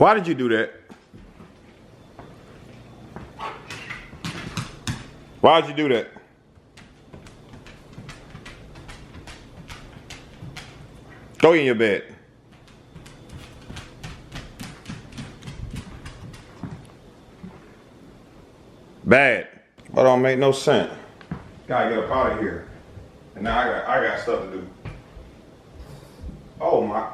Why did you do that? Why did you do that? Go in your bed. Bad. That don't make no sense. Gotta get up out of here. And now I got stuff to do. Oh my.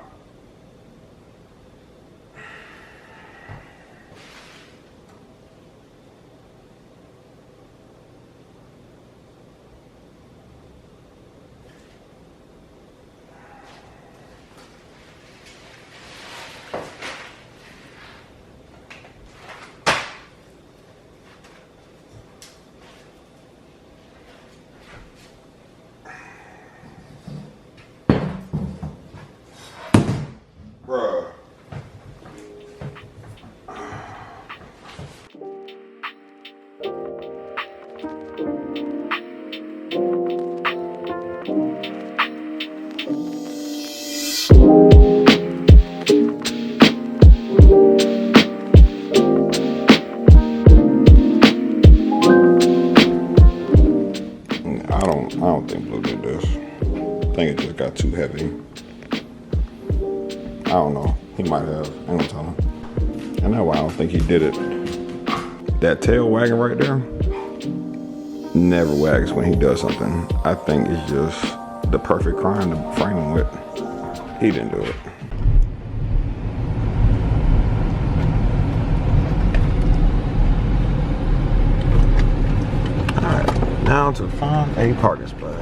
Bruh. I don't think Blue did this. I think it just got too heavy. I don't know. He might have. I ain't gonna tell him. And that's why I don't think he did it. That tail wagging right there never wags when he does something. I think it's just the perfect crime to frame him with. He didn't do it. Alright, now to find a parking spot.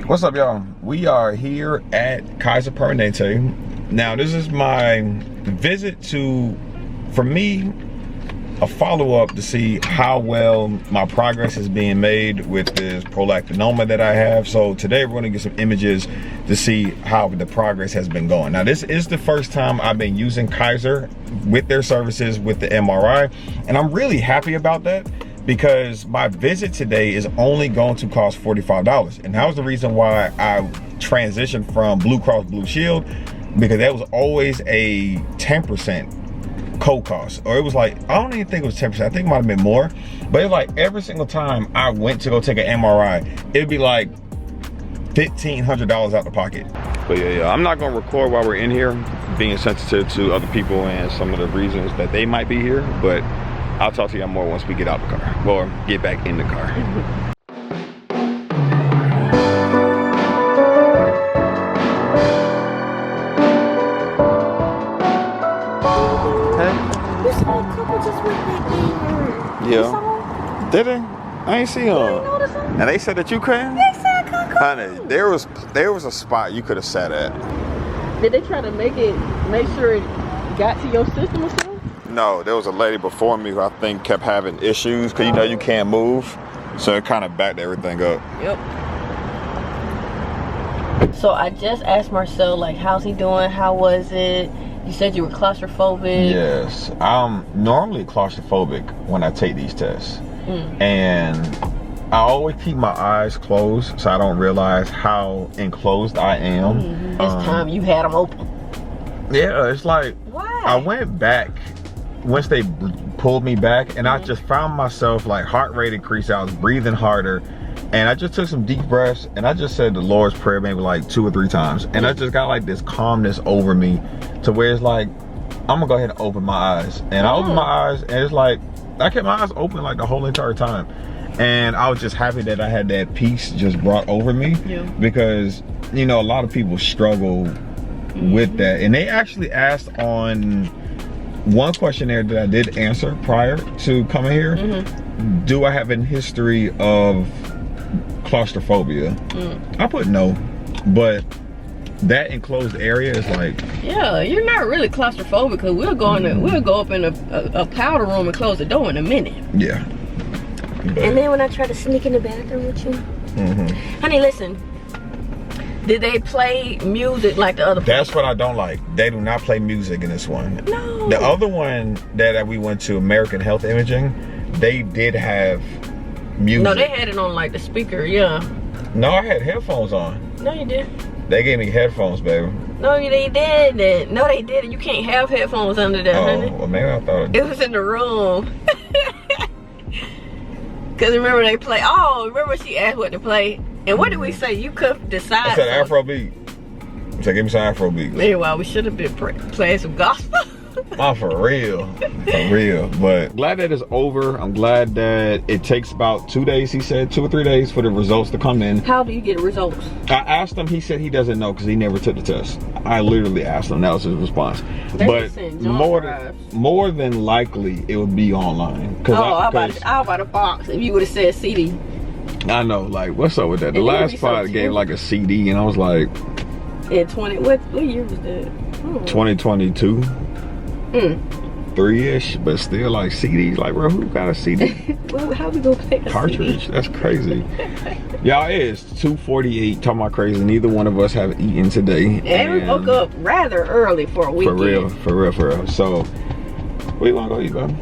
What's up, y'all? We are here at Kaiser Permanente. Now, this is my visit to, for me, a follow-up to see how well my progress is being made with this prolactinoma that I have. So today we're gonna get some images to see how the progress has been going. Now, this is the first time I've been using Kaiser with their services with the MRI, and I'm really happy about that because my visit today is only going to cost $45. And that was the reason why I transitioned from Blue Cross Blue Shield, because that was always a 10% co-cost, or it was like, I don't even think it was 10%, I think it might have been more, but it's like every single time I went to go take an MRI, it'd be like $1,500 out the pocket. But yeah, I'm not gonna record while we're in here, being sensitive to other people and some of the reasons that they might be here, but I'll talk to y'all more once we get out the car, or get back in the car. Yeah. Did they? I ain't see them. And they said that you couldn't? They said I couldn't. Honey, there was a spot you could have sat at. Did they try to make sure it got to your system or something? No, there was a lady before me who I think kept having issues because you know you can't move. So it kind of backed everything up. Yep. So I just asked Marcel, like, how's he doing? How was it? You said you were claustrophobic. Yes, I'm normally claustrophobic when I take these tests. And I always keep my eyes closed so I don't realize how enclosed I am. This time you had them open. Yeah, it's like, why? I went back once they pulled me back, and I just found myself like heart rate increased. I was breathing harder, and I just took some deep breaths, and I just said the Lord's Prayer maybe like 2 or 3 times, and I just got like this calmness over me to where it's like, I'm gonna go ahead and open my eyes. And I opened my eyes, and it's like, I kept my eyes open like the whole entire time. And I was just happy that I had that peace just brought over me. Yeah. Because, you know, a lot of people struggle with that. And they actually asked on one questionnaire that I did answer prior to coming here, do I have a history of claustrophobia? I put no, but that enclosed area is like, yeah, you're not really claustrophobic, because we'll go up in a powder room and close the door in a minute. Yeah. But. And then when I try to sneak in the bathroom with you, honey, listen, did they play music like the other? That's what I don't like. They do not play music in this one. No. The other one that we went to, American Health Imaging, they did have music. No, they had it on like the speaker, yeah. No, I had headphones on. No, you did. They gave me headphones, baby. No, they didn't. No, they didn't. You can't have headphones under there, honey. Well, maybe I thought it was in the room. Cause remember they play. Oh, remember she asked what to play, and what did we say? You could decide. I said Afrobeat. I said give me some Afrobeat. Meanwhile, we should have been playing some gospel. Oh, for real. For real. But glad that it's over. I'm glad that it takes about 2 days, he said, 2 or 3 days for the results to come in. How do you get results? I asked him, he said he doesn't know because he never took the test. I literally asked him, that was his response. But more than likely it would be online. How about a box if you would have said CD? I know, like, what's up with that? The last spot gave like a CD and I was like, in what year was that? 2022. 3-ish, but still like CDs. Like, bro, who got a CD? Well, how we gonna play a cartridge? CD? That's crazy. Y'all, it is 2:48. Talking about crazy. Neither one of us have eaten today. And we woke up rather early for a weekend. For real. So, where you wanna go eat, bro?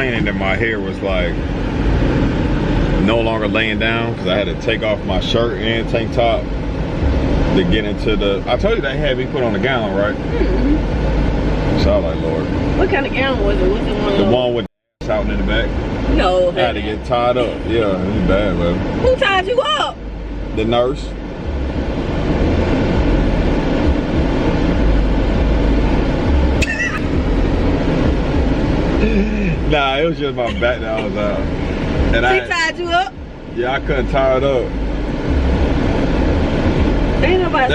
That my hair was like no longer laying down because I had to take off my shirt and tank top to get into the. I told you they had me put on a gown, right? So I was like, Lord. What kind of gown was it? Was it the one with the out in the back? No. I had to get tied up. Yeah, it was bad, man. Who tied you up? The nurse. Nah, it was just my back that I was out. And she tied you up? Yeah, I couldn't tie it up. Ain't nobody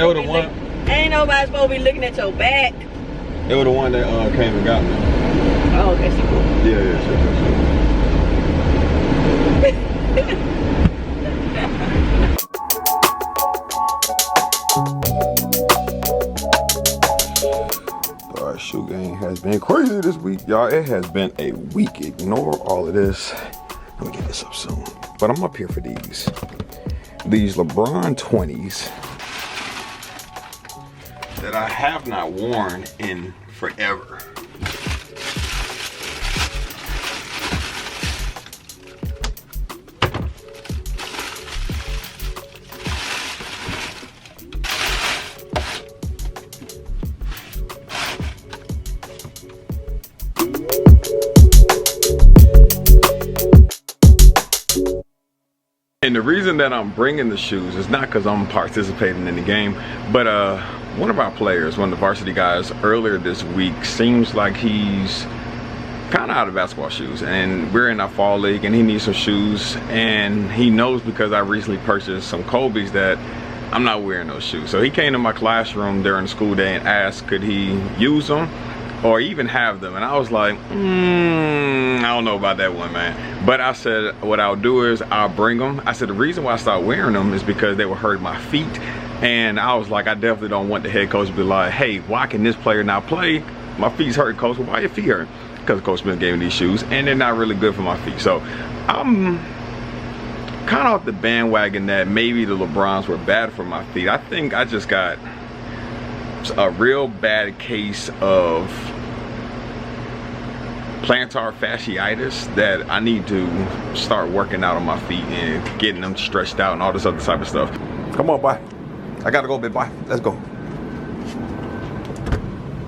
supposed to be looking at your back. They were the one that came and got me. Oh, okay, she cool. Yeah, sure. Shoe game has been crazy this week, y'all. It has been a week. Ignore all of this. Let me get this up soon. But I'm up here for these LeBron 20s that I have not worn in forever. And the reason that I'm bringing the shoes is not because I'm participating in the game, but one of our players, one of the varsity guys, earlier this week seems like he's kind of out of basketball shoes, and we're in our fall league and he needs some shoes, and he knows because I recently purchased some Kobe's that I'm not wearing those shoes. So he came to my classroom during the school day and asked could he use them or even have them, and I was like, I don't know about that one, man. But I said what I'll do is I'll bring them. I said the reason why I started wearing them is because they would hurt my feet, and I was like, I definitely don't want the head coach to be like, hey, why can this player not play? My feet's hurting, coach. Well, why your feet hurt? Because Coach Smith gave me these shoes and they're not really good for my feet. So I'm kind of off the bandwagon that maybe the LeBrons were bad for my feet. I think I just got a real bad case of plantar fasciitis that I need to start working out on my feet and getting them stretched out and all this other type of stuff. Come on, bye. I gotta go, big bye. Let's go.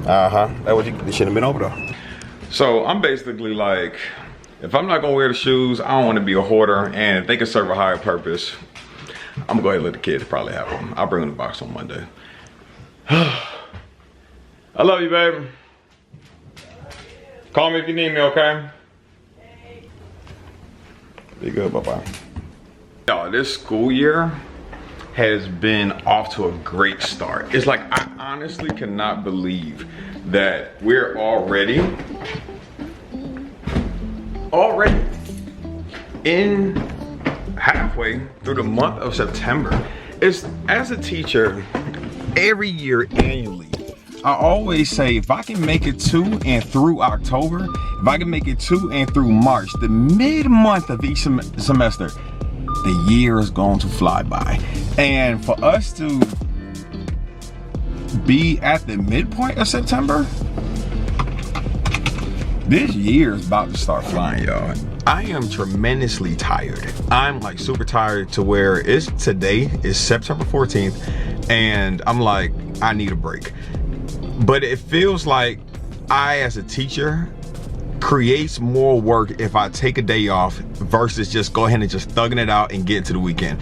That was you shouldn't have been over there. So I'm basically like, if I'm not gonna wear the shoes, I don't want to be a hoarder, and if they can serve a higher purpose, I'm gonna go ahead and let the kids probably have them. I'll bring them the box on Monday. I love you, baby. Call me if you need me, okay? Be good, bye-bye. Y'all, this school year, has been off to a great start. It's like, I honestly cannot believe that we're already in halfway through the month of September. It's, as a teacher, every year annually, I always say, if I can make it to and through October, if I can make it to and through March, the mid-month of each semester, the year is going to fly by. And for us to be at the midpoint of September, this year is about to start flying, y'all. I am tremendously tired. I'm like super tired to where it's today is September 14th and I'm like, I need a break. But it feels like I, as a teacher, creates more work if I take a day off versus just go ahead and just thugging it out and get into the weekend.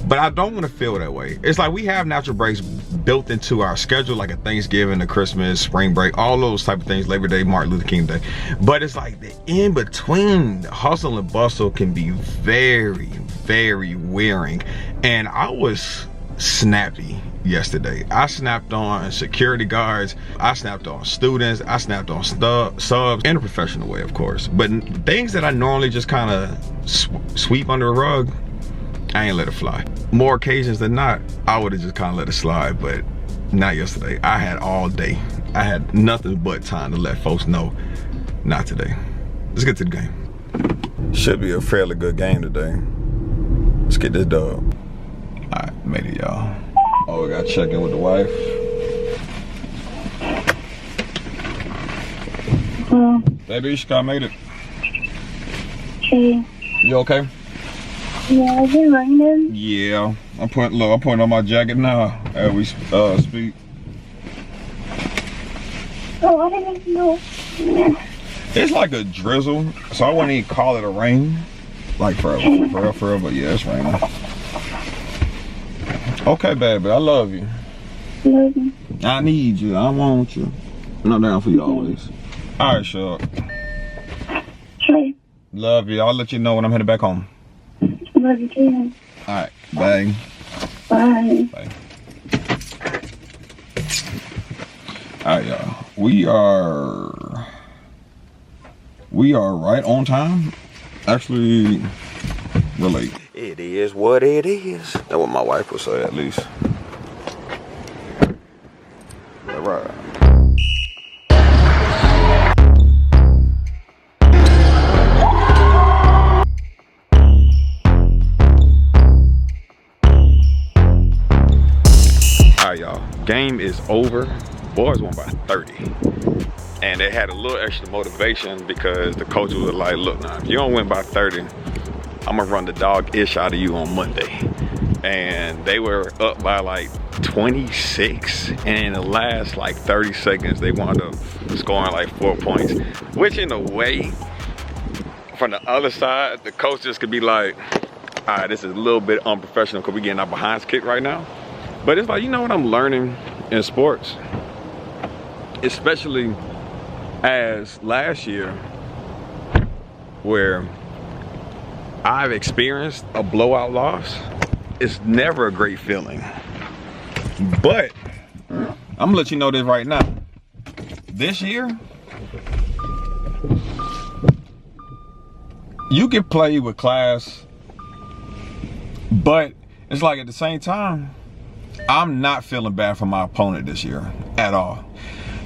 But I don't want to feel that way. It's like we have natural breaks built into our schedule, like a Thanksgiving, a Christmas, spring break, all those type of things, Labor Day, Martin Luther King Day. But it's like the in between, the hustle and bustle can be very, very wearing. And I was snappy yesterday. I snapped on security guards, I snapped on students, I snapped on subs in a professional way, of course. But things that I normally just kind of sweep under the rug, I ain't let it fly. More occasions than not, I would have just kind of let it slide, but not yesterday. I had all day. I had nothing but time to let folks know, not today. Let's get to the game. Should be a fairly good game today. Let's get this dub. All right, made it, y'all. Oh, we gotta check in with the wife. Baby, Ishka made it. Hey. You okay? Yeah, is it raining? Yeah. I'm putting on my jacket now as we speak. Oh, I didn't even know. It's like a drizzle, so I wouldn't even call it a rain. Like for real, but yeah, it's raining. Okay, baby, I love you. Love you. I need you. I want you. I'm down for you always. All right, sure. Sure. Love you. I'll let you know when I'm headed back home. Love you too. All right, bye. Bye. Bye. All right, y'all. We are right on time. Actually, we're late. It is what it is. That's what my wife would say, at least. All right. All right, y'all. Game is over. Boys won by 30. And they had a little extra motivation because the coach was like, look, now, if you don't win by 30, I'm gonna run the dog-ish out of you on Monday. And they were up by like 26, and in the last like 30 seconds, they wound up scoring like 4 points, which in a way, from the other side, the coach just could be like, all right, this is a little bit unprofessional because we're getting our behinds kicked right now. But it's like, you know what I'm learning in sports? Especially as last year, where I've experienced a blowout loss. It's never a great feeling. But I'm gonna let you know this right now. This year, you can play with class, but it's like at the same time, I'm not feeling bad for my opponent this year at all.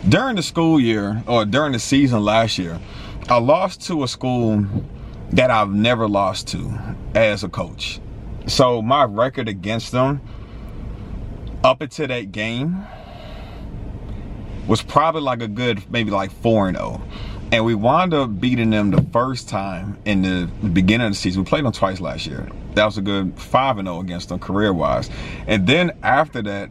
During the school year, or during the season last year, I lost to a school that I've never lost to as a coach. So my record against them up until that game was probably like a good, maybe like 4-0. And we wound up beating them the first time in the beginning of the season. We played them twice last year. That was a good 5-0 against them career-wise. And then after that,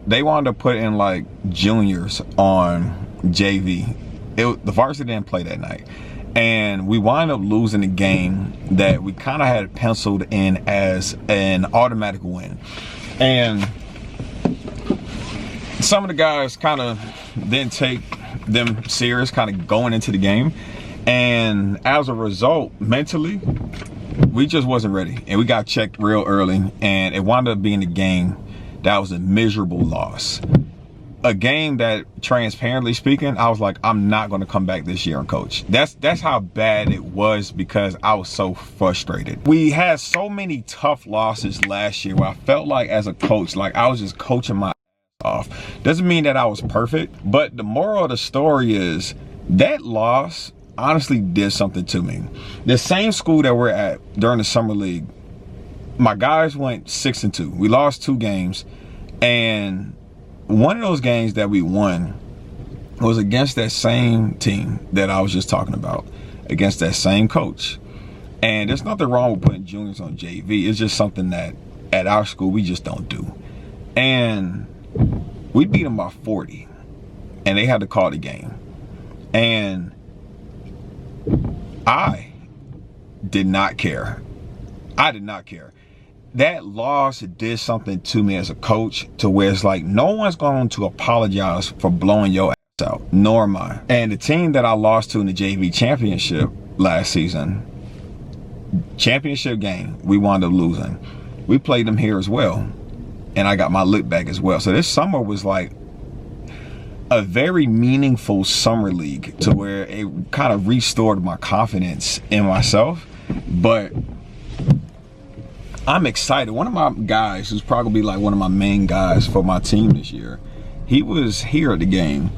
they wound up putting like juniors on JV. The varsity didn't play that night. And we wind up losing a game that we kind of had penciled in as an automatic win. And some of the guys kind of didn't take them serious, kind of going into the game. And as a result, mentally, we just wasn't ready, and we got checked real early, and it wound up being a game that was a miserable loss. A game that, transparently speaking, I was like, I'm not going to come back this year and coach. That's how bad it was, because I was so frustrated. We had so many tough losses last year where I felt like, as a coach, like I was just coaching my off. Doesn't mean that I was perfect, but the moral of the story is that loss honestly did something to me. The same school that we're at during the summer league, my guys went 6-2. We lost 2 games, and one of those games that we won was against that same team that I was just talking about, against that same coach. And there's nothing wrong with putting juniors on JV. It's just something that at our school we just don't do. And we beat them by 40, and they had to call the game. And I did not care. I did not care. That loss did something to me as a coach, to where it's like, no one's going to apologize for blowing your ass out, nor am I. And the team that I lost to in the JV championship last season, championship game, we wound up losing. We played them here as well, and I got my look back as well. So this summer was like a very meaningful summer league, to where it kind of restored my confidence in myself. But I'm excited. One of my guys, who's probably like one of my main guys for my team this year, he was here at the game,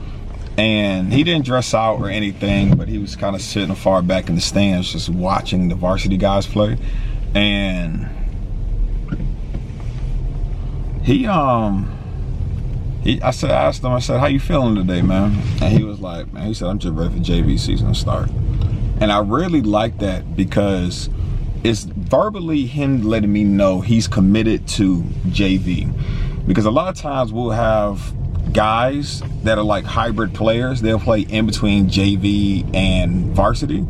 and he didn't dress out or anything, but he was kind of sitting far back in the stands just watching the varsity guys play. And I asked him, I said, how you feeling today, man? And he was like, man, he said, I'm just ready for JV season to start. And I really like that, because it's verbally him letting me know he's committed to JV. Because a lot of times we'll have guys that are like hybrid players. They'll play in between JV and varsity.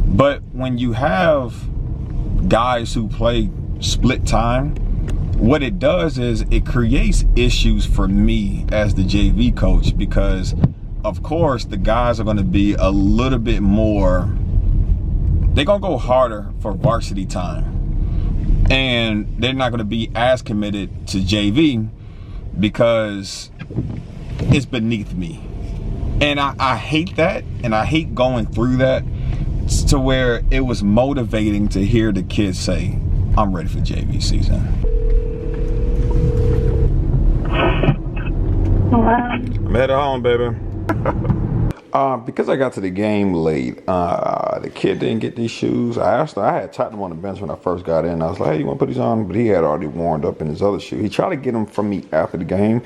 But when you have guys who play split time, what it does is it creates issues for me as the JV coach, because of course the guys are going to be a little bit more, they're going to go harder for varsity time, and they're not going to be as committed to JV because it's beneath me. And I hate that, and I hate going through that, to where it was motivating to hear the kids say, I'm ready for JV season. Hello? I'm headed home, baby. Because I got to the game late, the kid didn't get these shoes. I asked him, I had tapped him on the bench when I first got in. I was like, hey, you want to put these on? But he had already warmed up in his other shoe. He tried to get them from me after the game,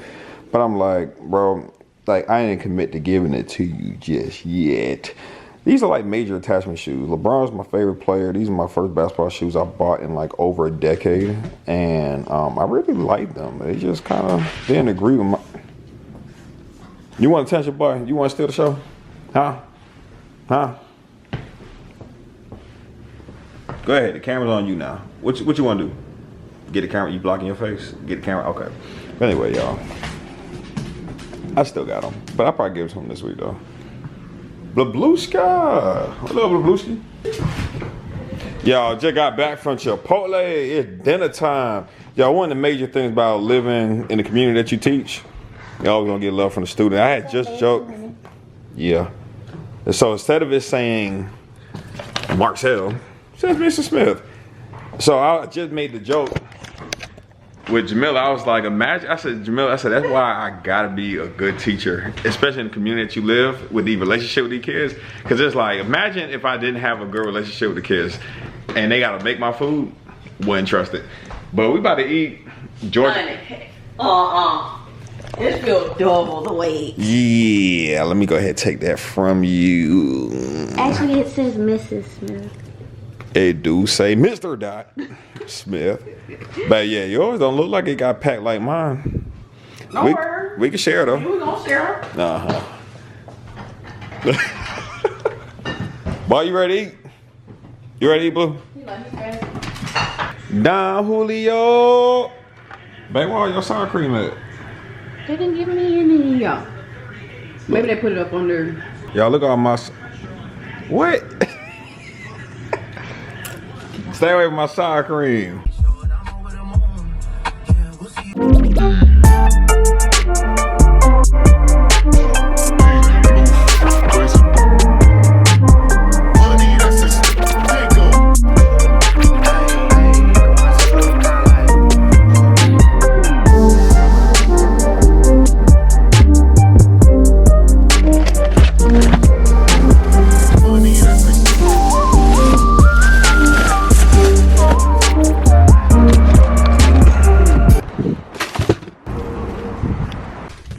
but I'm like, bro, like, I didn't commit to giving it to you just yet. These are like major attachment shoes. LeBron's my favorite player. These are my first basketball shoes I bought in like over a decade. And I really like them. They just kind of didn't agree with my... You want attention, boy? You want to steal the show? Huh? Huh? Go ahead. The camera's on you now. What you want to do? Get the camera? You blocking your face? Get the camera? Okay. But anyway, y'all, I still got them, but I'll probably give it to him this week though. Blablushka. What up, Blablushka? Y'all just got back from Chipotle. It's dinner time. Y'all, one of the major things about living in the community that you teach, you always gonna get love from the student. I had just joked. Yeah. And so instead of it saying Marcel, it says Mr. Smith. So I just made the joke with Jamila. I was like, imagine, I said, Jamila, I said, that's why I gotta be a good teacher, especially in the community that you live, with the relationship with these kids. Cause it's like, imagine if I didn't have a good relationship with the kids and they gotta make my food, wouldn't trust it. But we about to eat Georgia. This feels double the weight. Yeah, let me go ahead and take that from you. Actually, it says Mrs. Smith. It do say Mr. Dot Smith. But yeah, yours don't look like it got packed like mine. No worries. We can share though. We gonna share. Boy, you ready to eat? You ready to eat, Blue? Don Julio. Babe, where all your sour cream at? They didn't give me any, y'all. Maybe they put it up under. Y'all look at all my... What? Stay away from my sour cream.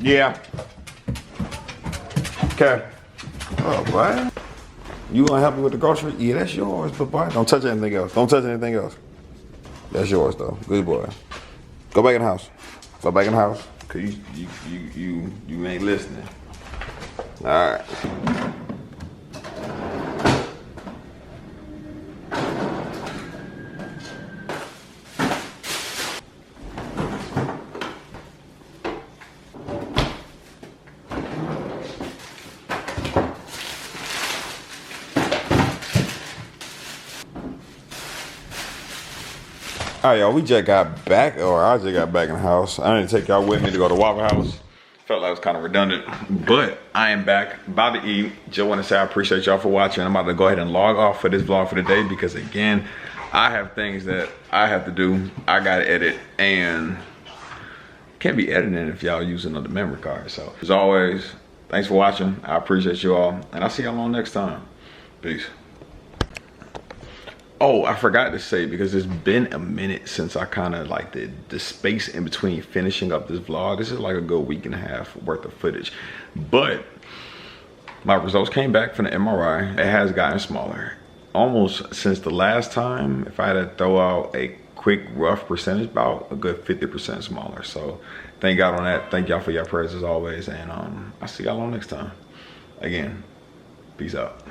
Yeah. Okay. Oh, boy. You gonna help me with the grocery? Yeah, that's yours, but boy, don't touch anything else. Don't touch anything else. That's yours though. Good boy. Go back in the house. Go back in the house. Cause you ain't listening. All right. All right, y'all, we just got back, or I just got back in the house. I didn't take y'all with me to go to Waffle House. Felt like it was kind of redundant, but I am back, about to eat. Just want to say I appreciate y'all for watching. I'm about to go ahead and log off for this vlog for the day because, again, I have things that I have to do. I got to edit, and can't be editing if y'all using another memory card. So, as always, thanks for watching. I appreciate you all, and I'll see y'all on next time. Peace. Oh, I forgot to say, because it's been a minute since I kind of like the space in between finishing up this vlog. This is like a good week and a half worth of footage. But my results came back from the MRI. It has gotten smaller. Almost since the last time, if I had to throw out a quick rough percentage, about a good 50% smaller. So thank God on that. Thank y'all for your prayers as always. And I'll see y'all on next time. Again, peace out.